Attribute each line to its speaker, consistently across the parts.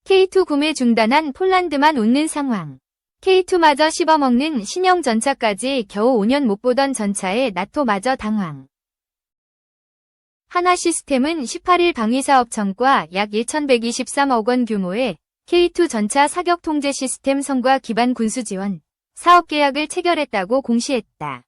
Speaker 1: K2 구매 중단한 폴란드만 웃는 상황. K2마저 씹어먹는 신형 전차까지 겨우 5년 못 보던 전차에 나토마저 당황. 하나시스템은 18일 방위사업청과 약 1,123억 원 규모의 K2 전차 사격 통제 시스템 성과 기반 군수 지원 사업 계약을 체결했다고 공시했다.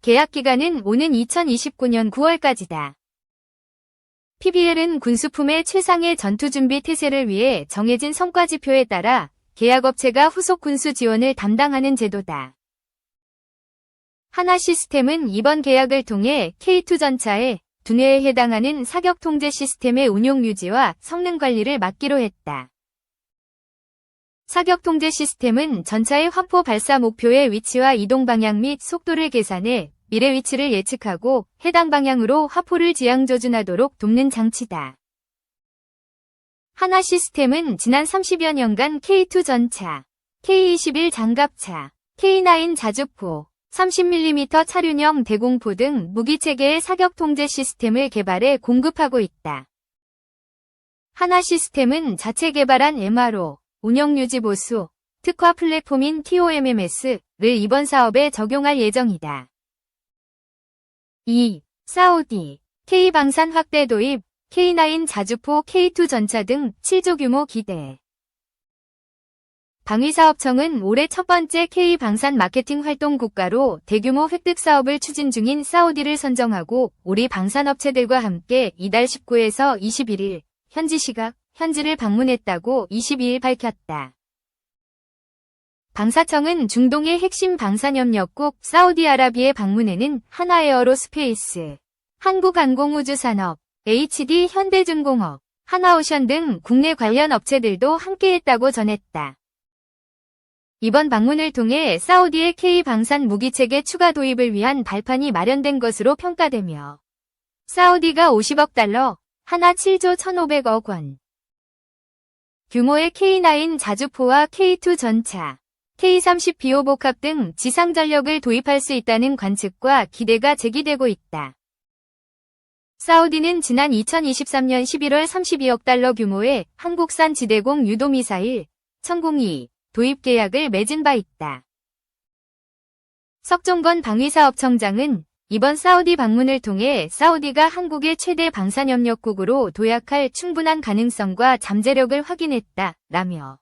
Speaker 1: 계약 기간은 오는 2029년 9월까지다. PBL은 군수품의 최상의 전투준비 태세를 위해 정해진 성과지표에 따라 계약업체가 후속 군수 지원을 담당하는 제도다. 하나시스템은 이번 계약을 통해 K2 전차의 두뇌에 해당하는 사격 통제 시스템의 운용 유지와 성능 관리를 맡기로 했다. 사격 통제 시스템은 전차의 화포 발사 목표의 위치와 이동 방향 및 속도를 계산해 미래 위치를 예측하고 해당 방향으로 화포를 지향 조준하도록 돕는 장치다. 하나시스템은 지난 30여 년간 K2 전차, K21 장갑차, K9 자주포, 30mm 차륜형 대공포 등 무기체계의 사격 통제 시스템을 개발해 공급하고 있다. 하나시스템은 자체 개발한 MRO, 운영유지보수, 특화 플랫폼인 TOMMS를 이번 사업에 적용할 예정이다. 2. 사우디, K방산 확대 도입, K9 자주포 K2 전차 등 7조 규모 기대. 방위사업청은 올해 첫 번째 K방산 마케팅 활동 국가로 대규모 획득 사업을 추진 중인 사우디를 선정하고 우리 방산업체들과 함께 이달 19에서 21일 현지 시각, 현지를 방문했다고 22일 밝혔다. 방사청은 중동의 핵심 방산협력국 사우디아라비에 방문에는 하나에어로스페이스, 한국항공우주산업, HD 현대중공업, 하나오션 등 국내 관련 업체들도 함께했다고 전했다. 이번 방문을 통해 사우디의 K방산 무기체계 추가 도입을 위한 발판이 마련된 것으로 평가되며 사우디가 50억 달러, 하나 7조 1,500억 원 규모의 K9 자주포와 K2 전차, K30 비호복합 등 지상전력을 도입할 수 있다는 관측과 기대가 제기되고 있다. 사우디는 지난 2023년 11월 32억 달러 규모의 한국산 지대공 유도미사일 1002 도입 계약을 맺은 바 있다. 석종건 방위사업청장은 이번 사우디 방문을 통해 사우디가 한국의 최대 방산협력국으로 도약할 충분한 가능성과 잠재력을 확인했다 라며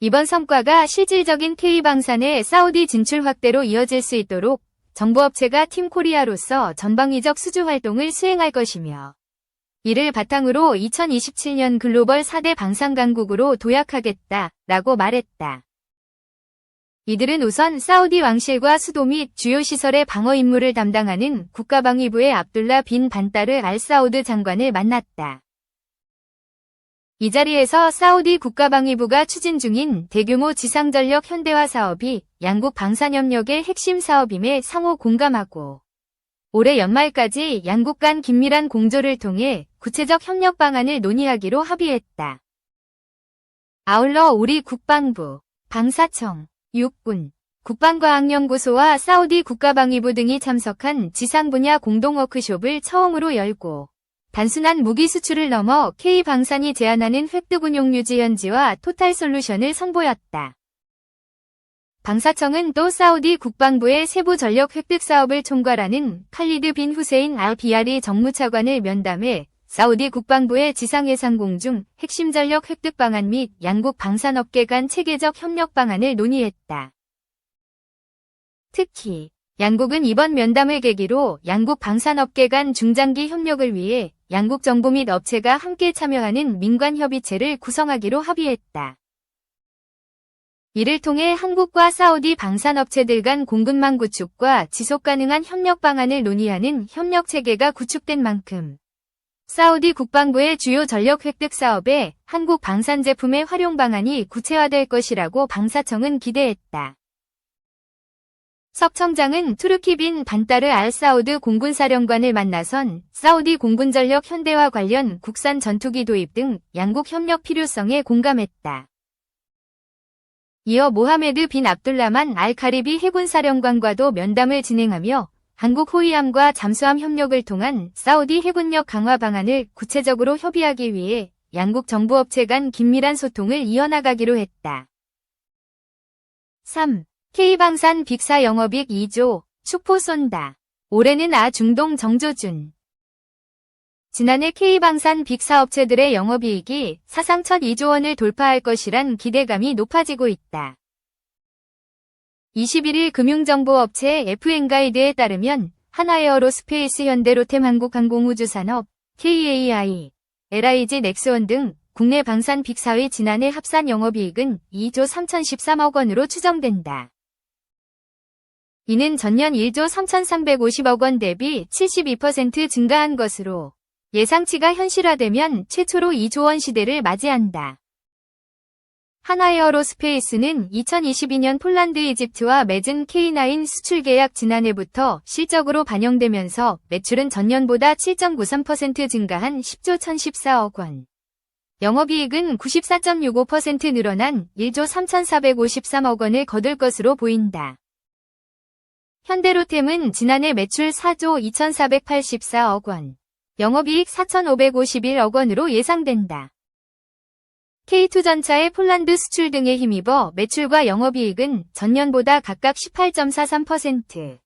Speaker 1: 이번 성과가 실질적인 K방산의 사우디 진출 확대로 이어질 수 있도록 정부업체가 팀코리아로서 전방위적 수주 활동을 수행할 것이며 이를 바탕으로 2027년 글로벌 4대 방산 강국으로 도약하겠다 라고 말했다. 이들은 우선 사우디 왕실과 수도 및 주요 시설의 방어 임무를 담당하는 국가방위부의 압둘라 빈 반따르 알 사우드 장관을 만났다. 이 자리에서 사우디 국가방위부가 추진 중인 대규모 지상전력 현대화 사업이 양국 방산협력의 핵심 사업임에 상호 공감하고 올해 연말까지 양국 간 긴밀한 공조를 통해 구체적 협력 방안을 논의하기로 합의했다. 아울러 우리 국방부, 방사청, 육군, 국방과학연구소와 사우디 국가방위부 등이 참석한 지상 분야 공동 워크숍을 처음으로 열고 단순한 무기 수출을 넘어 K방산이 제안하는 획득 운용 유지 현지와 토탈 솔루션을 선보였다. 방사청은 또 사우디 국방부의 세부 전력 획득 사업을 총괄하는 칼리드 빈 후세인 알 비아리 정무차관을 면담해 사우디 국방부의 지상해상공 중 핵심 전력 획득 방안 및 양국 방산업계 간 체계적 협력 방안을 논의했다. 특히 양국은 이번 면담을 계기로 양국 방산업계 간 중장기 협력을 위해 양국 정부 및 업체가 함께 참여하는 민관협의체를 구성하기로 합의했다. 이를 통해 한국과 사우디 방산업체들 간 공급망 구축과 지속가능한 협력 방안을 논의하는 협력체계가 구축된 만큼 사우디 국방부의 주요 전력 획득 사업에 한국 방산 제품의 활용 방안이 구체화될 것이라고 방사청은 기대했다. 석 청장은 투르키 빈 반따르 알 사우드 공군사령관을 만나선 사우디 공군전력 현대화 관련 국산 전투기 도입 등 양국 협력 필요성에 공감했다. 이어 모하메드 빈 압둘라만 알 카리비 해군사령관과도 면담을 진행하며 한국 호위함과 잠수함 협력을 통한 사우디 해군력 강화 방안을 구체적으로 협의하기 위해 양국 정부업체 간 긴밀한 소통을 이어나가기로 했다. 3. K방산 빅4 영업이익 2조, 축포 쏜다. 올해는 중동 정조준. 지난해 K방산 빅4 업체들의 영업이익이 사상 첫 2조 원을 돌파할 것이란 기대감이 높아지고 있다. 21일 금융정보업체 FN가이드에 따르면 한화에어로스페이스, 현대로템, 한국항공우주산업, KAI, LIG 넥스원 등 국내 방산 빅4의 지난해 합산 영업이익은 2조 3,013억 원으로 추정된다. 이는 전년 1조 3,350억 원 대비 72% 증가한 것으로 예상치가 현실화되면 최초로 2조 원 시대를 맞이한다. 한화에어로스페이스는 2022년 폴란드, 이집트와 맺은 K9 수출 계약 지난해부터 실적으로 반영되면서 매출은 전년보다 7.93% 증가한 10조 1,014억 원. 영업이익은 94.65% 늘어난 1조 3,453억 원을 거둘 것으로 보인다. 현대로템은 지난해 매출 4조 2,484억 원, 영업이익 4,551억 원으로 예상된다. K2전차의 폴란드 수출 등에 힘입어 매출과 영업이익은 전년보다 각각 18.43%,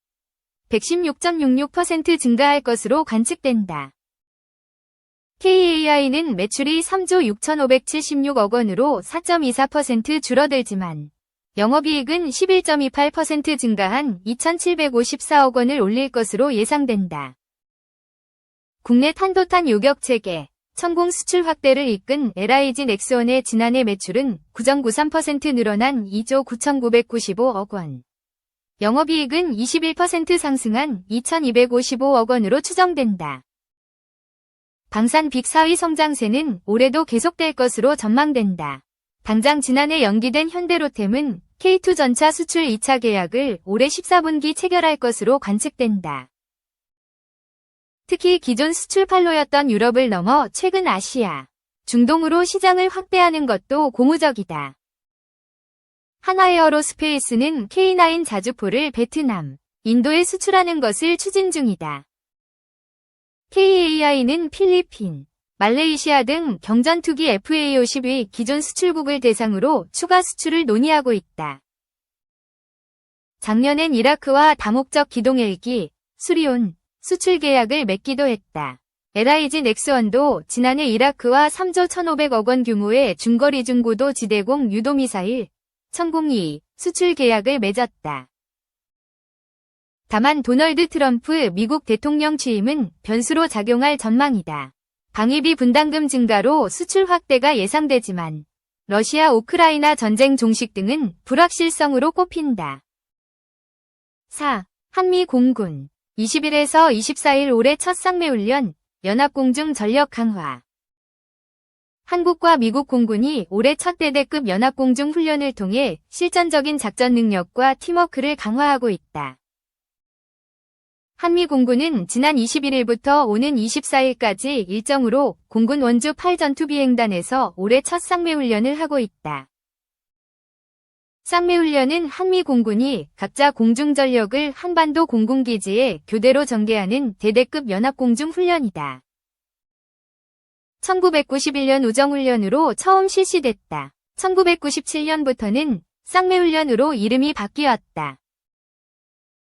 Speaker 1: 116.66% 증가할 것으로 관측된다. KAI는 매출이 3조 6,576억 원으로 4.24% 줄어들지만 영업이익은 11.28% 증가한 2,754억 원을 올릴 것으로 예상된다. 국내 탄도탄 요격체계, 천공 수출 확대를 이끈 LIG 넥스원의 지난해 매출은 9.93% 늘어난 2조 9,995억 원. 영업이익은 21% 상승한 2,255억 원으로 추정된다. 방산 빅4의 성장세는 올해도 계속될 것으로 전망된다. 당장 지난해 연기된 현대로템은 K2 전차 수출 2차 계약을 올해 14분기 체결할 것으로 관측된다. 특히 기존 수출 판로였던 유럽을 넘어 최근 아시아, 중동으로 시장을 확대하는 것도 고무적이다. 한화에어로스페이스는 K9 자주포를 베트남, 인도에 수출하는 것을 추진 중이다. KAI는 필리핀, 말레이시아 등 경전투기 FA-50의 기존 수출국을 대상으로 추가 수출을 논의하고 있다. 작년엔 이라크와 다목적 기동 헬기, 수리온, 수출 계약을 맺기도 했다. LIG 넥스원도 지난해 이라크와 3조 1,500억 원 규모의 중거리 중고도 지대공 유도미사일, 천공이 수출 계약을 맺었다. 다만 도널드 트럼프 미국 대통령 취임은 변수로 작용할 전망이다. 방위비 분담금 증가로 수출 확대가 예상되지만 러시아 우크라이나 전쟁 종식 등은 불확실성으로 꼽힌다. 4. 한미 공군 20일에서 24일 올해 첫 쌍매훈련, 연합공중 전력 강화. 한국과 미국 공군이 올해 첫 대대급 연합공중 훈련을 통해 실전적인 작전 능력과 팀워크를 강화하고 있다. 한미 공군은 지난 21일부터 오는 24일까지 일정으로 공군 원주 8전투비행단에서 올해 첫 쌍매훈련을 하고 있다. 쌍매훈련은 한미 공군이 각자 공중전력을 한반도 공군기지에 교대로 전개하는 대대급 연합공중 훈련이다. 1991년 우정훈련으로 처음 실시됐다. 1997년부터는 쌍매훈련으로 이름이 바뀌었다.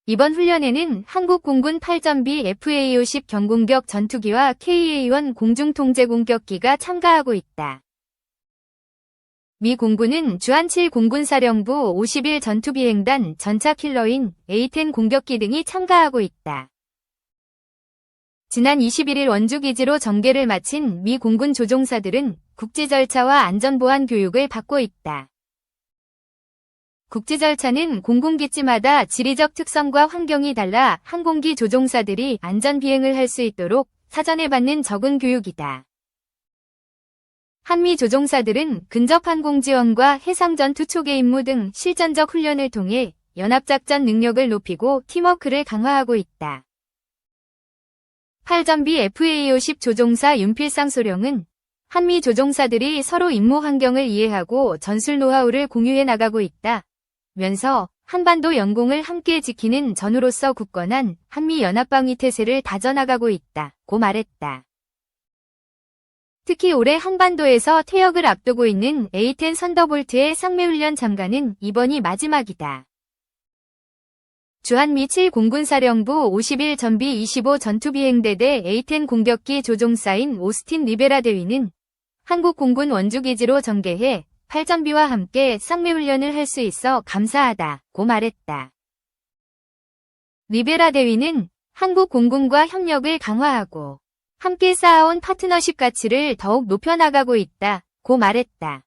Speaker 1: 이번 훈련에는 한국공군 8전비 FA-50 경공격 전투기와 KA-1 공중통제공격기가 참가하고 있다. 미 공군은 주한7 공군사령부 51 전투비행단 전차 킬러인 A-10 공격기 등이 참가하고 있다. 지난 21일 원주기지로 전개를 마친 미 공군 조종사들은 국지절차와 안전보안 교육을 받고 있다. 국지절차는 공군기지마다 지리적 특성과 환경이 달라 항공기 조종사들이 안전비행을 할 수 있도록 사전에 받는 적응 교육이다. 한미 조종사들은 근접 항공지원과 해상전투 초계 임무 등 실전적 훈련을 통해 연합작전 능력을 높이고 팀워크를 강화하고 있다. 8전비 FA-50 조종사 윤필상 소령은 한미 조종사들이 서로 임무 환경을 이해하고 전술 노하우를 공유해 나가고 있다. 면서 한반도 영공을 함께 지키는 전우로서 굳건한 한미 연합방위 태세를 다져나가고 있다. 고 말했다. 특히 올해 한반도에서 퇴역을 앞두고 있는 A-10 선더볼트의 상매훈련 참가는 이번이 마지막이다. 주한미 7공군사령부 51 전비 25 전투비행대대 A-10 공격기 조종사인 오스틴 리베라 대위는 한국 공군 원주기지로 전개해 8전비와 함께 쌍매훈련을 할 수 있어 감사하다고 말했다. 리베라 대위는 한국 공군과 협력을 강화하고 함께 쌓아온 파트너십 가치를 더욱 높여나가고 있다고 말했다.